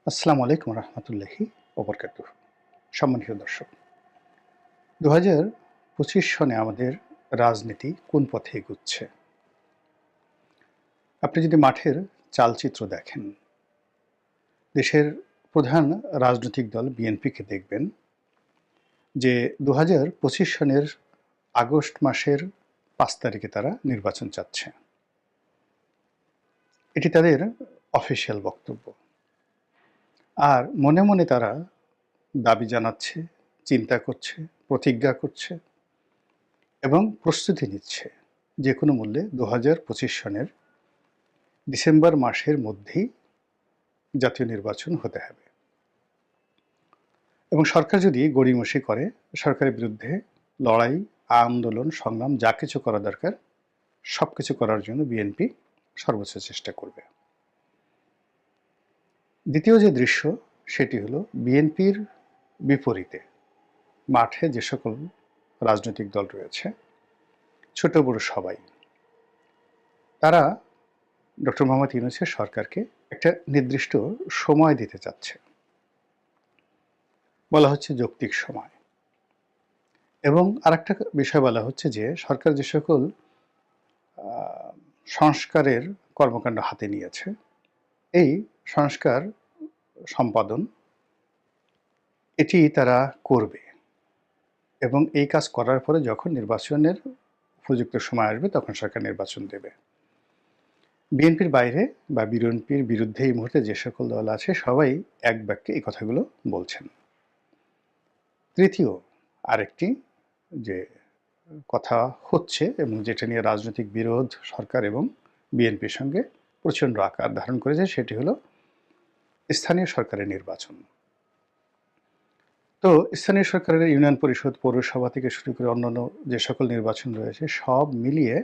আসসালামু আলাইকুম রহমতুল্লাহি ওবরকাতুহ। সম্মানিত দর্শক, 2025 সনে আমাদের রাজনীতি কোন পথে এগুচ্ছে? আপনি যদি মাঠের চালচিত্র দেখেন, দেশের প্রধান রাজনৈতিক দল বিএনপিকে দেখবেন যে 2025 সনের আগস্ট মাসের 5 তারিখে তারা নির্বাচন চাচ্ছে। এটি তাদের অফিসিয়াল বক্তব্য। আর মনে মনে তারা দাবি জানাচ্ছে, চিন্তা করছে, প্রতিজ্ঞা করছে এবং প্রস্তুতি নিচ্ছে যে কোনো মূল্যে 2025 সনের ডিসেম্বর মাসের মধ্যেই জাতীয় নির্বাচন হতে হবে। এবং সরকার যদি গড়িমসি করে, সরকারের বিরুদ্ধে লড়াই, আন্দোলন, সংগ্রাম যা কিছু করা দরকার সব কিছু করার জন্য বিএনপি সর্বোচ্চ চেষ্টা করবে। দ্বিতীয় যে দৃশ্য, সেটি হলো বিএনপির বিপরীতে মাঠে যে সকল রাজনৈতিক দল রয়েছে, ছোট বড় সবাই, তারা ডক্টর মোহাম্মদ ইউনূসের সরকারকে একটা নির্দিষ্ট সময় দিতে চাচ্ছে। বলা হচ্ছে যৌক্তিক সময়। এবং আরেকটা বিষয় বলা হচ্ছে যে সরকার যে সকল সংস্কারের কর্মকাণ্ড হাতে নিয়েছে, এই সংস্কার সম্পাদন এটি তারা করবে এবং এই কাজ করার পরে যখন নির্বাচনের উপযুক্ত সময় আসবে তখন সরকার নির্বাচন দেবে। বিএনপির বাইরে বা বিএনপির বিরুদ্ধে এই মুহূর্তে যে সকল দল আছে সবাই এক বাক্যে এই কথাগুলো বলছেন। তৃতীয় আরেকটি যে কথা হচ্ছে এবং যেটা নিয়ে রাজনৈতিক বিরোধ সরকার এবং বিএনপির সঙ্গে প্রচণ্ড আকার ধারণ করেছে, সেটি হলো স্থানীয় সরকারের নির্বাচন। তো স্থানীয় সরকারের ইউনিয়ন পরিষদ, পৌরসভা থেকে শুরু করে অন্যান্য যে সকল নির্বাচন রয়েছে সব মিলিয়ে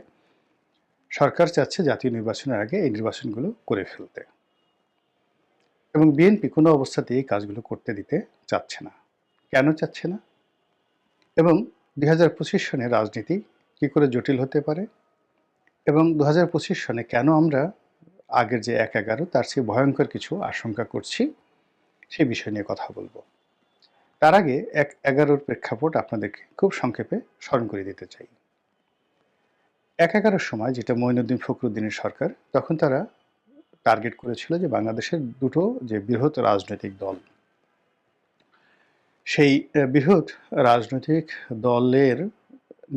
সরকার চাচ্ছে জাতীয় নির্বাচনের আগে এই নির্বাচনগুলো করে ফেলতে, এবং বিএনপি কোনো অবস্থাতেই এই কাজগুলো করতে দিতে চাচ্ছে না। কেন চাচ্ছে না এবং 2025 সনে রাজনীতি কী করে জটিল হতে পারে এবং 2025 সনে কেন আমরা আগের যে 1/11 তার চেয়ে ভয়ঙ্কর কিছু আশঙ্কা করছি, সেই বিষয় নিয়ে কথা বলবো। তার আগে 1/11 প্রেক্ষাপট আপনাদেরকে খুব সংক্ষেপে স্মরণ করে দিতে চাই। 1/11 সময়, যেটা মঈনুদ্দিন ফখরুদ্দিনের সরকার, তখন তারা টার্গেট করেছিল যে বাংলাদেশের দুটো যে বৃহৎ রাজনৈতিক দল, সেই বৃহৎ রাজনৈতিক দলের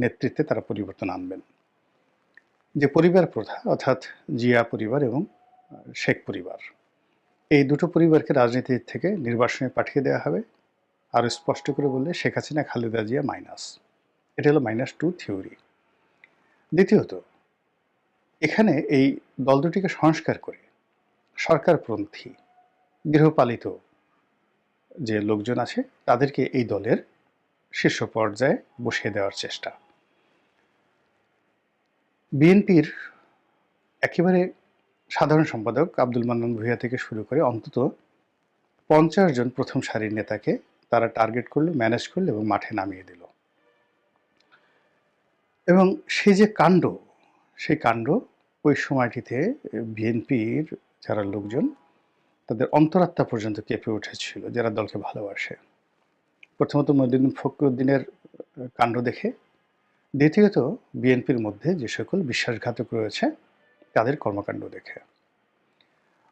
নেতৃত্বে তারা পরিবর্তন আনবেন। যে পরিবার প্রথা, অর্থাৎ জিয়া পরিবার এবং শেখ পরিবার, এই দুটো পরিবারকে রাজনীতি থেকে নির্বাসনে পাঠিয়ে দেওয়া হবে। আরও স্পষ্ট করে বললে শেখ হাসিনা, খালেদা জিয়া মাইনাস। এটা হলো -2 থিওরি। দ্বিতীয়ত, এখানে এই দল দুটিকে সংস্কার করে সরকারপন্থী গৃহপালিত যে লোকজন আছে তাদেরকে এই দলের শীর্ষ পর্যায়ে বসিয়ে দেওয়ার চেষ্টা। বিএনপির একেবারে সাধারণ সম্পাদক আব্দুল মান্নান ভূঁইয়া থেকে শুরু করে অন্তত 50 জন প্রথম সারির নেতাকে তারা টার্গেট করলো, ম্যানেজ করলো এবং মাঠে নামিয়ে দিল। এবং সেই যে কাণ্ড, সেই কাণ্ড ওই সময়টিতে বিএনপির যারা লোকজন, তাদের অন্তরাত্মা পর্যন্ত কেঁপে উঠেছিল, যারা দলকে ভালোবাসে। প্রথমত মঈনুদ্দিন ফখরুদ্দিনের কাণ্ড দেখে, দ্বিতীয়ত বিএনপির মধ্যে যে সকল বিশ্বাসঘাতক রয়েছে তাদের কর্মকাণ্ড দেখে।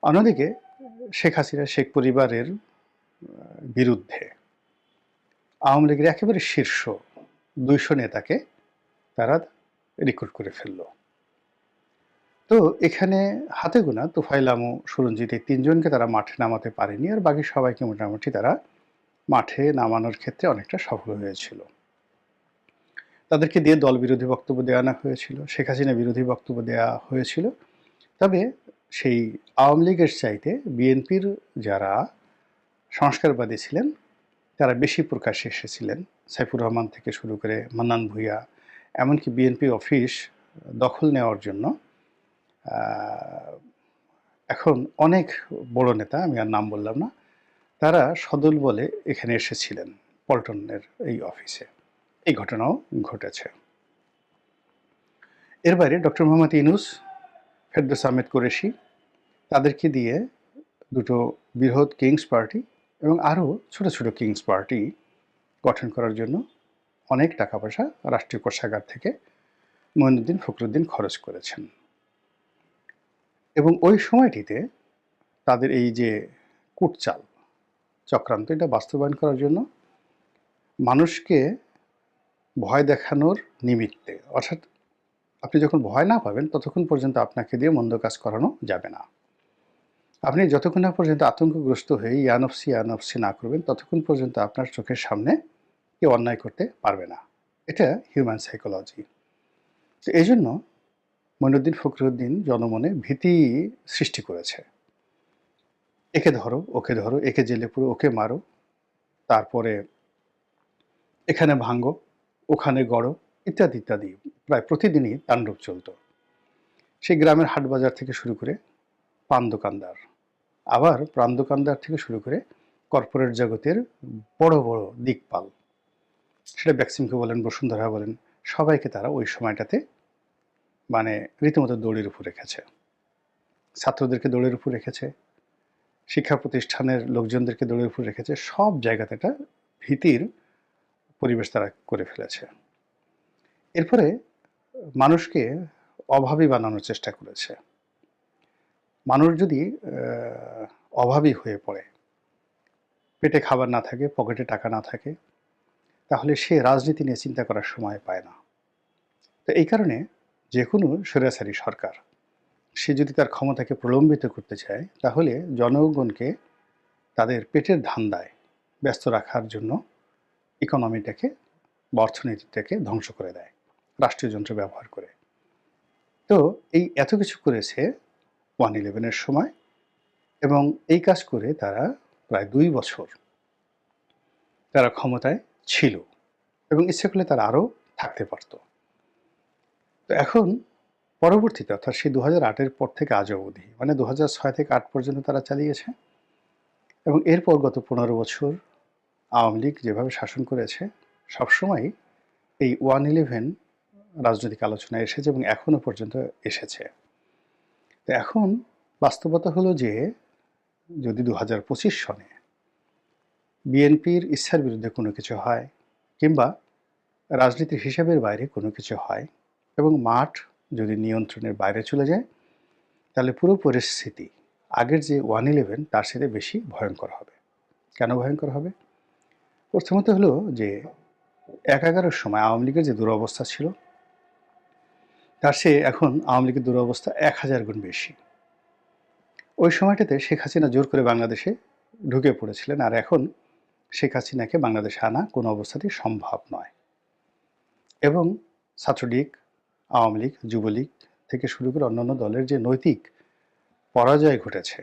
অন্যদিকে শেখ হাসিনা, শেখ পরিবারের বিরুদ্ধে আওয়ামী লীগের একেবারে শীর্ষ 200 নেতাকে তারা রিক্রুট করে ফেলল। তো এখানে হাতে গোনা তোফায়েল আমু, সুরঞ্জিত, এই 3 জনকে তারা মাঠে নামাতে পারেনি, আর বাকি সবাইকে মোটামুটি তারা মাঠে নামানোর ক্ষেত্রে অনেকটা সফল হয়েছিল। তাদেরকে দিয়ে দল বিরোধী বক্তব্য দেওয়ানো হয়েছিল, শেখ হাসিনা বিরোধী বক্তব্য দেওয়া হয়েছিল। তবে সেই আওয়ামী লীগের চাইতে বিএনপির যারা সংস্কারবাদী ছিলেন তারা বেশি প্রকাশ্যে এসেছিলেন। সাইফুর রহমান থেকে শুরু করে মান্নান ভূঁইয়া, এমনকি বিএনপি অফিস দখল নেওয়ার জন্য এখন অনেক বড় নেতা, আমি আর নাম বললাম না, তারা সদল বলে এখানে এসেছিলেন পল্টনের এই অফিসে। এই ঘটনাও ঘটেছে। এর বাইরে ডক্টর মোহাম্মদ ইউনূস, ফেরদৌস আহমেদ কুরেশি, তাদেরকে দিয়ে দুটো বৃহৎ কিংস পার্টি এবং আরও ছোট ছোট কিংস পার্টি গঠন করার জন্য অনেক টাকা পয়সা রাষ্ট্রীয় কোষাগার থেকে মঈনুদ্দিন ফখরুদ্দিন খরচ করেছেন। এবং ওই সময়টিতে তাদের এই যে কূটচাল চক্রান্ত, এটা বাস্তবায়ন করার জন্য মানুষকে ভয় দেখানোর নিমিত্তে, অর্থাৎ আপনি যখন ভয় না পাবেন ততক্ষণ পর্যন্ত আপনাকে দিয়ে মন্দ কাজ করানো যাবে না। আপনি যতক্ষণ না পর্যন্ত আতঙ্কগ্রস্ত হয়ে ইয়ানফসি ইয়ানফসি না করবেন ততক্ষণ পর্যন্ত আপনার চোখের সামনে কেউ অন্যায় করতে পারবে না। এটা হিউম্যান সাইকোলজি। তো এই জন্য মঈনুদ্দিন ফখরুদ্দিন জনমনে ভীতি সৃষ্টি করেছে। একে ধরো, ওকে ধরো, একে জেলে পুরো, ওকে মারো, তারপরে এখানে ভাঙ্গো, ওখানে গড়ো, ইত্যাদি ইত্যাদি প্রায় প্রতিদিনই তাণ্ডব চলত। সেই গ্রামের হাট বাজার থেকে শুরু করে পান দোকানদার, আবার প্রাণ দোকানদার থেকে শুরু করে কর্পোরেট জগতের বড় বড় দিকপাল, সেটা ব্যাক্সিমকে বলেন, বসুন্ধরা বলেন, সবাইকে তারা ওই সময়টাতে মানে রীতিমতো দৌড়ের উপর রেখেছে। ছাত্রদেরকে দৌড়ের উপর রেখেছে, শিক্ষা প্রতিষ্ঠানের লোকজনদেরকে দৌড়ের উপর রেখেছে। সব জায়গাতে একটা ভীতির পরিবেশ তারা করে ফেলেছে। এরপরে মানুষকে অভাবী বানানোর চেষ্টা করেছে। মানুষ যদি অভাবী হয়ে পড়ে, পেটে খাবার না থাকে, পকেটে টাকা না থাকে, তাহলে সে রাজনীতি নিয়ে চিন্তা করার সময় পায় না। তো এই কারণে যে কোনো স্বৈরাচারী সরকার সে যদি তার ক্ষমতাকে প্রলম্বিত করতে চায়, তাহলে জনগণকে তাদের পেটের ধান্দায় ব্যস্ত রাখার জন্য ইকোনমিটাকে বা অর্থনীতিটাকে ধ্বংস করে দেয় রাষ্ট্রীয় যন্ত্র ব্যবহার করে। তো এই এত কিছু করেছে 1/11-এর সময়, এবং এই কাজ করে তারা প্রায় 2 বছর তারা ক্ষমতায় ছিল এবং ইচ্ছে করলে তারা আরও থাকতে পারত। তো এখন পরবর্তীতে, অর্থাৎ সেই 2008-এর পর থেকে আজ অবধি, মানে 2006 থেকে 8 পর্যন্ত তারা চালিয়েছে, এবং এরপর গত 15 বছর আওয়ামী লীগ যেভাবে শাসন করেছে, সবসময় এই 1/11 রাজনৈতিক আলোচনায় এসেছে এবং এখনো পর্যন্ত এসেছে। তো এখন বাস্তবতা হলো যে যদি 2025 সনে বিএনপির ইচ্ছার বিরুদ্ধে কোনো কিছু হয়, কিংবা রাজনীতির হিসাবের বাইরে কোনো কিছু হয়, এবং মাঠ যদি নিয়ন্ত্রণের বাইরে চলে যায়, তাহলে পুরো পরিস্থিতি আগের যে 1/11 তার সাথে বেশি ভয়ঙ্কর হবে। কেন ভয়ঙ্কর হবে? প্রথমত হলো যে 11-এর সময় আওয়ামী লীগের যে দুরবস্থা ছিল, তার চেয়ে এখন আওয়ামী লীগের দুরবস্থা 1000 গুণ বেশি। ওই সময়টাতে শেখ হাসিনা জোর করে বাংলাদেশে ঢুকে পড়েছিলেন, আর এখন শেখ হাসিনাকে বাংলাদেশে আনা কোনো অবস্থাতেই সম্ভব নয়। এবং ছাত্রলীগ, আওয়ামী লীগ, যুবলীগ থেকে শুরু করে অন্যান্য দলের যে নৈতিক পরাজয় ঘটেছে,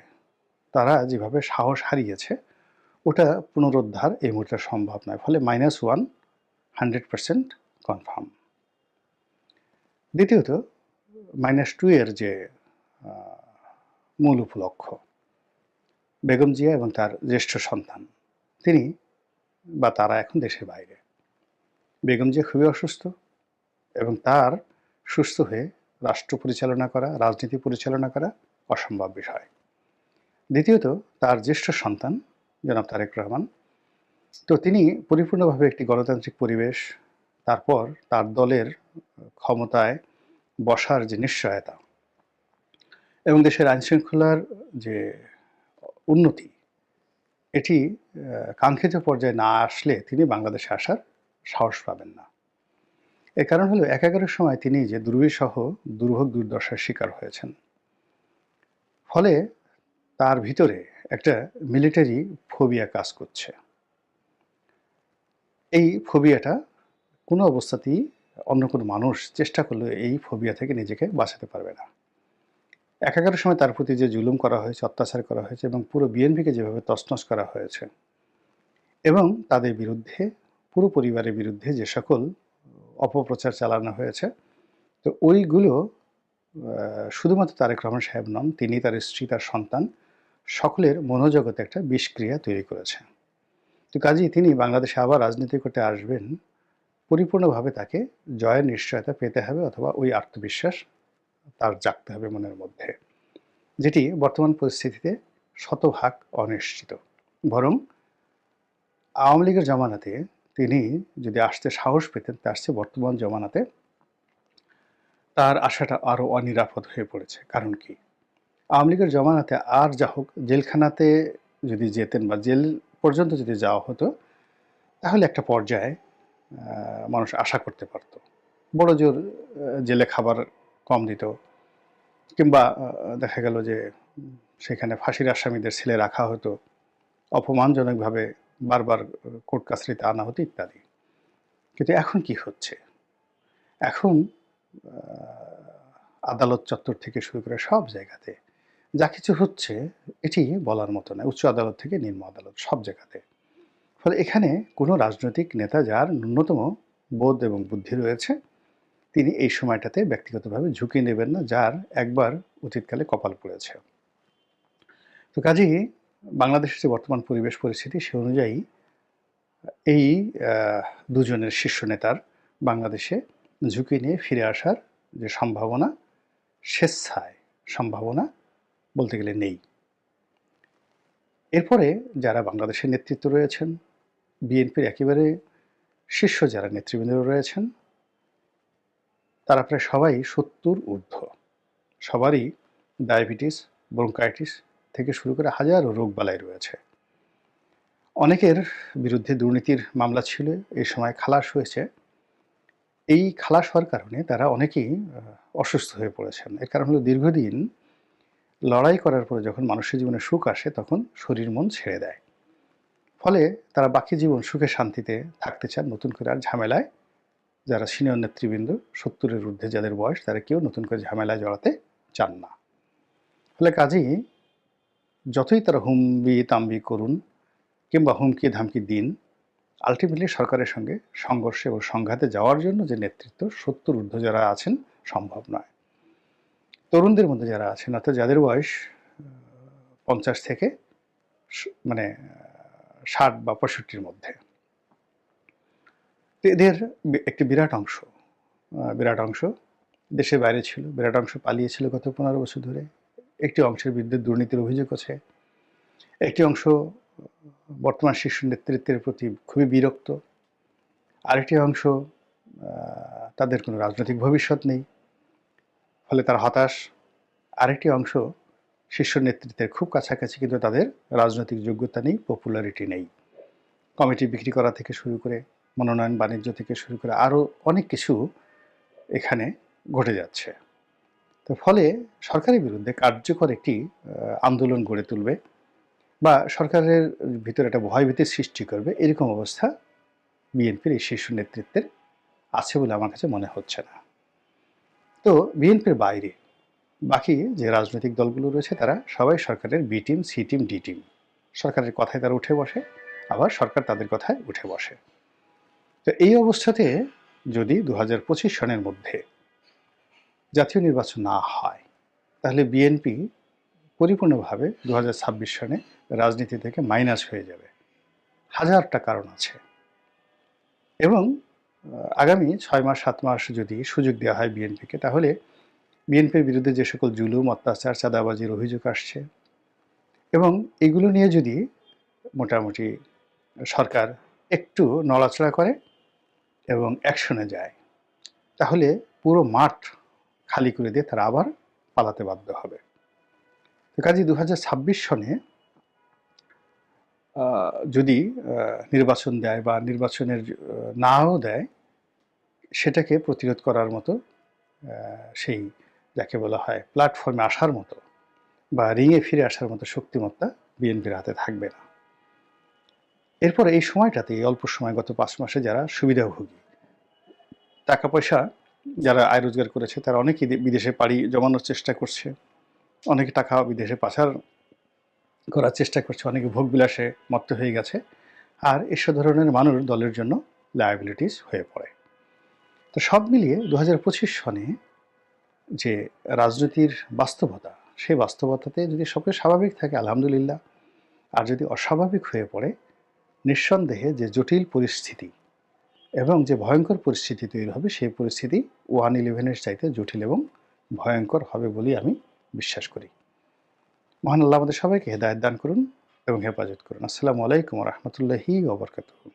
তারা যেভাবে সাহস হারিয়েছে, ওটা পুনরুদ্ধার এই মুহূর্তে সম্ভব নয়। ফলে -1 100% কনফার্ম। দ্বিতীয়ত, -2 এর যে মূল উপলক্ষ, বেগম জিয়া এবং তার জ্যেষ্ঠ সন্তান, তিনি বা তারা এখন দেশের বাইরে। বেগম জিয়া খুবই অসুস্থ এবং তার সুস্থ হয়ে রাষ্ট্র পরিচালনা করা, রাজনীতি পরিচালনা করা অসম্ভব বিষয়। দ্বিতীয়ত, তার জ্যেষ্ঠ সন্তান জনাব তারেক রহমান, তো তিনি পরিপূর্ণভাবে একটি গণতান্ত্রিক পরিবেশ, তারপর তার দলের ক্ষমতায় বসার যে নিশ্চয়তা এবং দেশের আইনশৃঙ্খলার যে উন্নতি, এটি কাঙ্ক্ষিত পর্যায়ে না আসলে তিনি বাংলাদেশে আসার সাহস পাবেন না। এর কারণ হলো 11-এর সময় তিনি যে দুর্বিষহ দুর্ভোগ দুর্দশার শিকার হয়েছেন। ফলে তার ভিতরে একটা মিলিটারি ফোবিয়া কাজ করছে। এই ফোবিয়াটা কোনো অবস্থাতেই অন্য কোনো মানুষ চেষ্টা করলে এই ফোবিয়া থেকে নিজেকে বাঁচাতে পারবে না। 11-এর সময় তার প্রতি যে জুলুম করা হয়েছে, অত্যাচার করা হয়েছে, এবং পুরো বিএনপিকে যেভাবে তছনছ করা হয়েছে, এবং তাদের বিরুদ্ধে, পুরো পরিবারের বিরুদ্ধে যে সকল অপপ্রচার চালানো হয়েছে, তো ওইগুলো শুধুমাত্র তারেক রহমান সাহেব নন, তিনি, তার স্ত্রী, তার সন্তান, সকলের মনোজগতে একটা বিষক্রিয়া তৈরি করেছে। তো কাজেই তিনি বাংলাদেশে আবার রাজনীতি করতে আসবেন, পরিপূর্ণভাবে তাকে জয়ের নিশ্চয়তা পেতে হবে, অথবা ওই আত্মবিশ্বাস তার জাগতে হবে মনের মধ্যে, যেটি বর্তমান পরিস্থিতিতে শতভাগ অনিশ্চিত। বরং আওয়ামী লীগের জামানাতে তিনি যদি আসতে সাহস পেতেন, তা আসছে বর্তমান জামানাতে তার আশাটা আরও অনিরাপদ হয়ে পড়েছে। কারণ কি? আওয়ামী লীগের জমানাতে আর যা হোক জেলখানাতে যদি যেতেন বা জেল পর্যন্ত যদি যাওয়া হতো, তাহলে একটা পর্যায়ে মানুষ আশা করতে পারত। বড় জোর জেলে খাবার কম দিত, কিংবা দেখা গেল যে সেখানে ফাঁসির আসামিদের ছেলে রাখা হতো, অপমানজনকভাবে বারবার কোর্ট কাছারিতে আনা হতো ইত্যাদি। কিন্তু এখন কি হচ্ছে? এখন আদালত চত্বর থেকে শুরু করে সব জায়গাতে যা কিছু হচ্ছে, এটি বলার মতো নয়। উচ্চ আদালত থেকে নিম্ন আদালত সব জায়গাতে। ফলে এখানে কোনো রাজনৈতিক নেতা যার ন্যূনতম বোধ এবং বুদ্ধি রয়েছে, তিনি এই সময়টাতে ব্যক্তিগতভাবে ঝুঁকি নেবেন না, যার একবার অতীতকালে কপাল পড়েছে। তো কাজেই বাংলাদেশের যে বর্তমান পরিবেশ পরিস্থিতি, সে অনুযায়ী এই দুজনের শীর্ষ নেতার বাংলাদেশে ঝুঁকি নিয়ে ফিরে আসার যে সম্ভাবনা, স্বেচ্ছায় সম্ভাবনা বলতে গেলে নেই। এরপরে যারা বাংলাদেশের নেতৃত্ব রয়েছেন, বিএনপির একেবারে শীর্ষ যারা নেতৃবৃন্দ রয়েছেন, তারা প্রায় সবাই ৭০ ঊর্ধ্ব। সবারই ডায়াবেটিস, ব্রঙ্কাইটিস থেকে শুরু করে হাজারো রোগবালাই রয়েছে। অনেকের বিরুদ্ধে দুর্নীতির মামলা ছিল, এই সময় খালাস হয়েছে। এই খালাস হওয়ার কারণে তারা অনেকেই অসুস্থ হয়ে পড়েছেন। এর কারণ হলো দীর্ঘদিন লড়াই করার পরে যখন মানুষের জীবনে সুখ আসে, তখন শরীর মন ছেড়ে দেয়। ফলে তারা বাকি জীবন সুখে শান্তিতে থাকতে চান, নতুন করে আর ঝামেলায়, যারা সিনিয়র নেতৃবৃন্দ ৭০-এর ঊর্ধ্বে যাদের বয়স, তারা কেউ নতুন করে ঝামেলায় জড়াতে চান না। ফলে কাজেই যতই তারা হুমবি তাম্বি করুন কিংবা হুমকি ধামকি দিন, আলটিমেটলি সরকারের সঙ্গে সংঘর্ষে এবং সংঘাতে যাওয়ার জন্য যে নেতৃত্ব ৭০ ঊর্ধ্ব যারা আছেন, সম্ভব নয়। তরুণদের মধ্যে যারা আছেন, অর্থাৎ যাদের বয়স ৫০ থেকে মানে ৬০ বা ৬৫-র মধ্যে, এদের একটি বিরাট অংশ দেশের বাইরে ছিল, বিরাট অংশ পালিয়েছিল গত ১৫ বছর ধরে। একটি অংশের বিরুদ্ধে দুর্নীতির অভিযোগ আছে, একটি অংশ বর্তমান শীর্ষ নেতৃত্বের প্রতি খুবই বিরক্ত, আরেকটি অংশ তাদের কোনো রাজনৈতিক ভবিষ্যৎ নেই, ফলে তারা হতাশ। আরেকটি অংশ শীর্ষ নেতৃত্বের খুব কাছাকাছি, কিন্তু তাদের রাজনৈতিক যোগ্যতা নেই, পপুলারিটি নেই। কমিটি বিক্রি করা থেকে শুরু করে মনোনয়ন বাণিজ্য থেকে শুরু করে আরও অনেক কিছু এখানে ঘটে যাচ্ছে। তো ফলে সরকারের বিরুদ্ধে কার্যকর একটি আন্দোলন গড়ে তুলবে বা সরকারের ভিতরে একটা ভয়ভীতির সৃষ্টি করবে, এরকম অবস্থা বিএনপির এই শীর্ষ নেতৃত্বের আছে বলে আমার কাছে মনে হচ্ছে না। তো বিএনপির বাইরে বাকি যে রাজনৈতিক দলগুলো রয়েছে, তারা সবাই সরকারের B team, C team, D team. সরকারের কথায় তারা উঠে বসে, আবার সরকার তাদের কথায় উঠে বসে। তো এই অবস্থাতে যদি ২০২৫ সনের মধ্যে জাতীয় নির্বাচন না হয়, তাহলে বিএনপি পরিপূর্ণভাবে ২০২৬ সনে রাজনীতি থেকে মাইনাস হয়ে যাবে। হাজারটা কারণ আছে। এবং আগামী ৬ মাস ৭ মাস যদি সুযোগ দেওয়া হয় বিএনপিকে, তাহলে বিএনপির বিরুদ্ধে যে সকল জুলুম, অত্যাচার, চাঁদাবাজির অভিযোগ আসছে, এবং এগুলো নিয়ে যদি মোটামুটি সরকার একটু নড়াচড়া করে এবং অ্যাকশনে যায়, তাহলে পুরো মাঠ খালি করে দিয়ে তারা আবার পালাতে বাধ্য হবে। তো কাজেই ২০২৬ সনে যদি নির্বাচন দেয় বা নির্বাচনের নাও দেয়, সেটাকে প্রতিরোধ করার মতো সেই যাকে বলা হয় প্ল্যাটফর্মে আসার মতো বা রিংয়ে ফিরে আসার মতো শক্তিমত্তা বিএনপির হাতে থাকবে না। এরপরে এই সময়টাতে, এই অল্প সময়, গত ৫ মাসে যারা সুবিধাভোগী, টাকা পয়সা যারা আয় রোজগার করেছে, তারা অনেকেই বিদেশে পাড়ি জমানোর চেষ্টা করছে, অনেকে টাকা বিদেশে পাচার করার চেষ্টা করছে, অনেকে ভোগবিলাসে মত্ত হয়ে গেছে, আর এসব ধরনের মানুষ দলের জন্য লায়াবিলিটিস হয়ে পড়ে। তো সব মিলিয়ে ২০২৫ সনে যে রাজনীতির বাস্তবতা, সেই বাস্তবতাতে যদি সবকিছু স্বাভাবিক থাকে আলহামদুলিল্লাহ, আর যদি অস্বাভাবিক হয়ে পড়ে, নিঃসন্দেহে যে জটিল পরিস্থিতি এবং যে ভয়ঙ্কর পরিস্থিতি তৈরি হবে, সেই পরিস্থিতি 1/11-এর চাইতে জটিল এবং ভয়ঙ্কর হবে বলেই আমি বিশ্বাস করি। মহান আল্লাহ আমাদের সবাইকে হেদায়েত দান করুন এবং হেফাজত করুন। আসসালামু আলাইকুম ওয়া রাহমাতুল্লাহি ওয়া বারাকাতুহু।